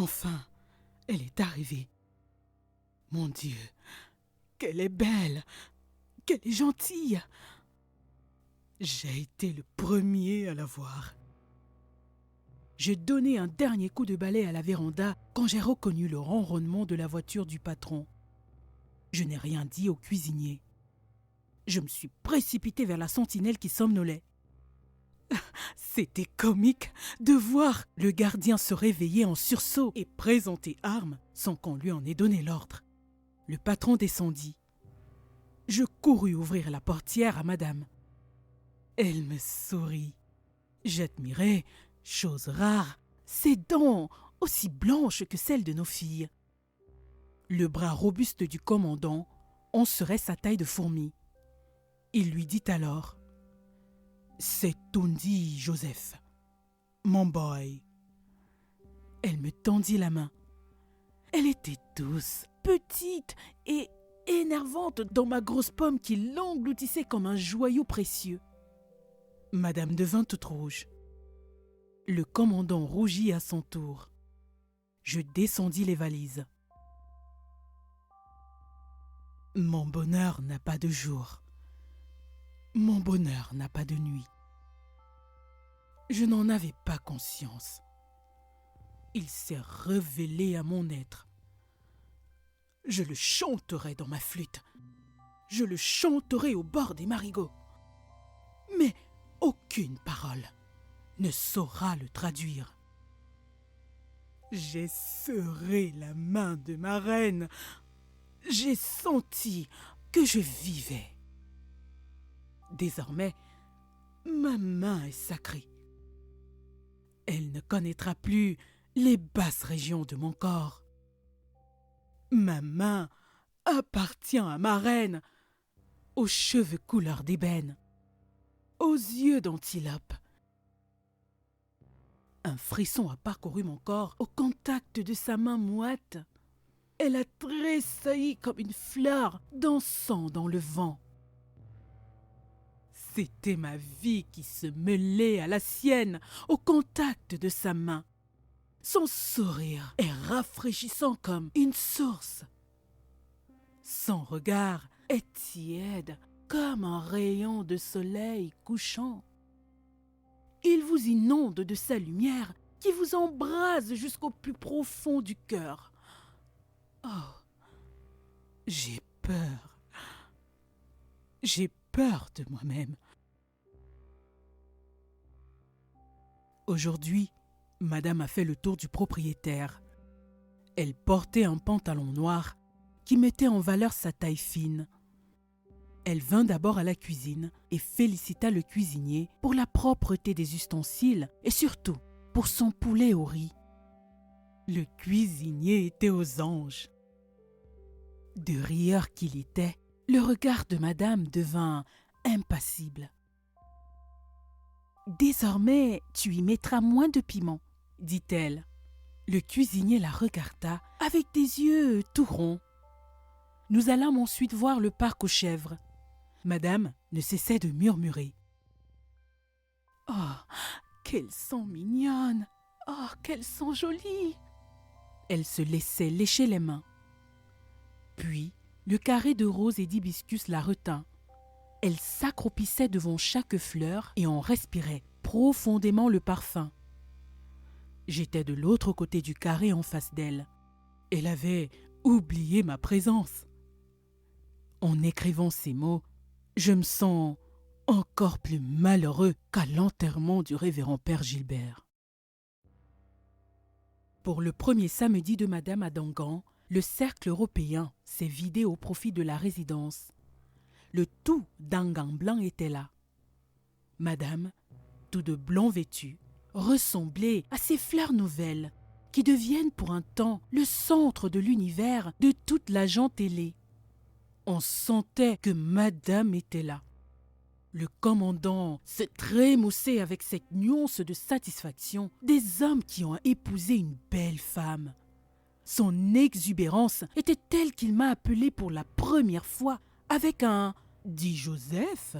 Enfin, elle est arrivée. Mon Dieu, qu'elle est belle, qu'elle est gentille. J'ai été le premier à la voir. J'ai donné un dernier coup de balai à la véranda quand j'ai reconnu le ronronnement de la voiture du patron. Je n'ai rien dit au cuisinier. Je me suis précipité vers la sentinelle qui somnolait. C'était comique de voir le gardien se réveiller en sursaut et présenter armes sans qu'on lui en ait donné l'ordre. Le patron descendit. Je courus ouvrir la portière à madame. Elle me sourit. J'admirais, chose rare, ses dents aussi blanches que celles de nos filles. Le bras robuste du commandant en serait sa taille de fourmi. Il lui dit alors: « C'est Tundi, Joseph, mon boy. » Elle me tendit la main. Elle était douce, petite et énervante dans ma grosse pomme qui l'engloutissait comme un joyau précieux. Madame devint toute rouge. Le commandant rougit à son tour. Je descendis les valises. Mon bonheur n'a pas de jour. Mon bonheur n'a pas de nuit. Je n'en avais pas conscience. Il s'est révélé à mon être. Je le chanterai dans ma flûte. Je le chanterai au bord des marigots. Mais aucune parole ne saura le traduire. J'ai serré la main de ma reine. J'ai senti que je vivais. Désormais, ma main est sacrée. Elle ne connaîtra plus les basses régions de mon corps. Ma main appartient à ma reine, aux cheveux couleur d'ébène, aux yeux d'antilope. Un frisson a parcouru mon corps au contact de sa main moite. Elle a tressailli comme une fleur dansant dans le vent. C'était ma vie qui se mêlait à la sienne au contact de sa main. Son sourire est rafraîchissant comme une source. Son regard est tiède comme un rayon de soleil couchant. Il vous inonde de sa lumière qui vous embrase jusqu'au plus profond du cœur. Oh, j'ai peur. J'ai peur de moi-même. Aujourd'hui, madame a fait le tour du propriétaire. Elle portait un pantalon noir qui mettait en valeur sa taille fine. Elle vint d'abord à la cuisine et félicita le cuisinier pour la propreté des ustensiles et surtout pour son poulet au riz. Le cuisinier était aux anges. De rieur qu'il était, le regard de madame devint impassible. « Désormais, tu y mettras moins de piment, » dit-elle. Le cuisinier la regarda avec des yeux tout ronds. Nous allâmes ensuite voir le parc aux chèvres. Madame ne cessait de murmurer. « Oh, qu'elles sont mignonnes! Oh, qu'elles sont jolies !» Elle se laissait lécher les mains. Puis, le carré de roses et d'hibiscus la retint. Elle s'accroupissait devant chaque fleur et en respirait profondément le parfum. J'étais de l'autre côté du carré en face d'elle. Elle avait oublié ma présence. En écrivant ces mots, je me sens encore plus malheureux qu'à l'enterrement du révérend père Gilbert. Pour le premier samedi de madame à Dangan, le cercle européen s'est vidé au profit de la résidence. Le tout Dangan blanc était là. Madame, tout de blanc vêtue, ressemblait à ces fleurs nouvelles qui deviennent pour un temps le centre de l'univers de toute la gent ailée. On sentait que madame était là. Le commandant se trémoussait avec cette nuance de satisfaction des hommes qui ont épousé une belle femme. Son exubérance était telle qu'il m'a appelé pour la première fois avec un « Dis Joseph ».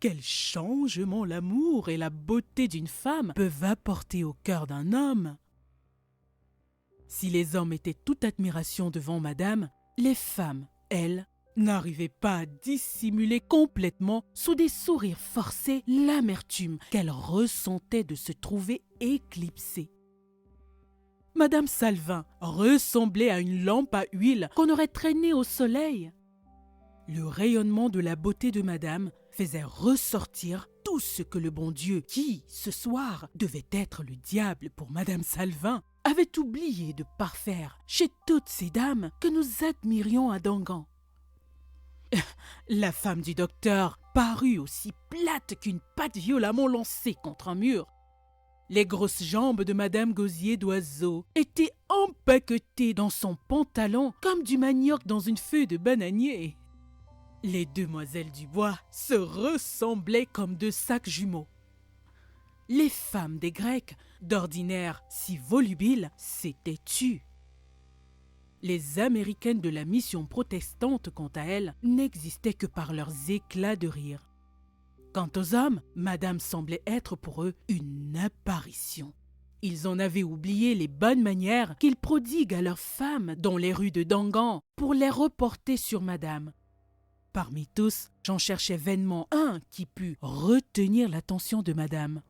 Quel changement l'amour et la beauté d'une femme peuvent apporter au cœur d'un homme! Si les hommes étaient toute admiration devant madame, les femmes, elles, n'arrivaient pas à dissimuler complètement sous des sourires forcés l'amertume qu'elles ressentaient de se trouver éclipsées. Madame Salvin ressemblait à une lampe à huile qu'on aurait traînée au soleil. Le rayonnement de la beauté de madame faisait ressortir tout ce que le bon Dieu, qui, ce soir, devait être le diable pour madame Salvin, avait oublié de parfaire chez toutes ces dames que nous admirions à Dangan. La femme du docteur parut aussi plate qu'une patte violemment lancée contre un mur. Les grosses jambes de madame Gosier d'Oiseau étaient empaquetées dans son pantalon comme du manioc dans une feuille de bananier. Les demoiselles Dubois se ressemblaient comme deux sacs jumeaux. Les femmes des Grecs, d'ordinaire si volubiles, s'étaient tues. Les Américaines de la mission protestante, quant à elles, n'existaient que par leurs éclats de rire. Quant aux hommes, madame semblait être pour eux une apparition. Ils en avaient oublié les bonnes manières qu'ils prodiguent à leurs femmes dans les rues de Dangan pour les reporter sur madame. Parmi tous, j'en cherchais vainement un qui pût retenir l'attention de madame.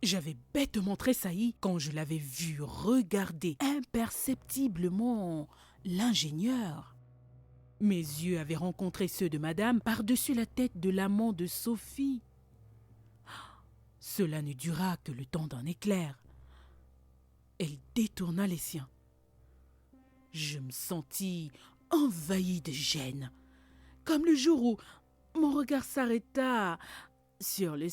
J'avais bêtement tressailli quand je l'avais vu regarder imperceptiblement l'ingénieur. Mes yeux avaient rencontré ceux de madame par-dessus la tête de l'amant de Sophie. Cela ne dura que le temps d'un éclair. Elle détourna les siens. Je me sentis envahi de gêne, comme le jour où mon regard s'arrêta sur le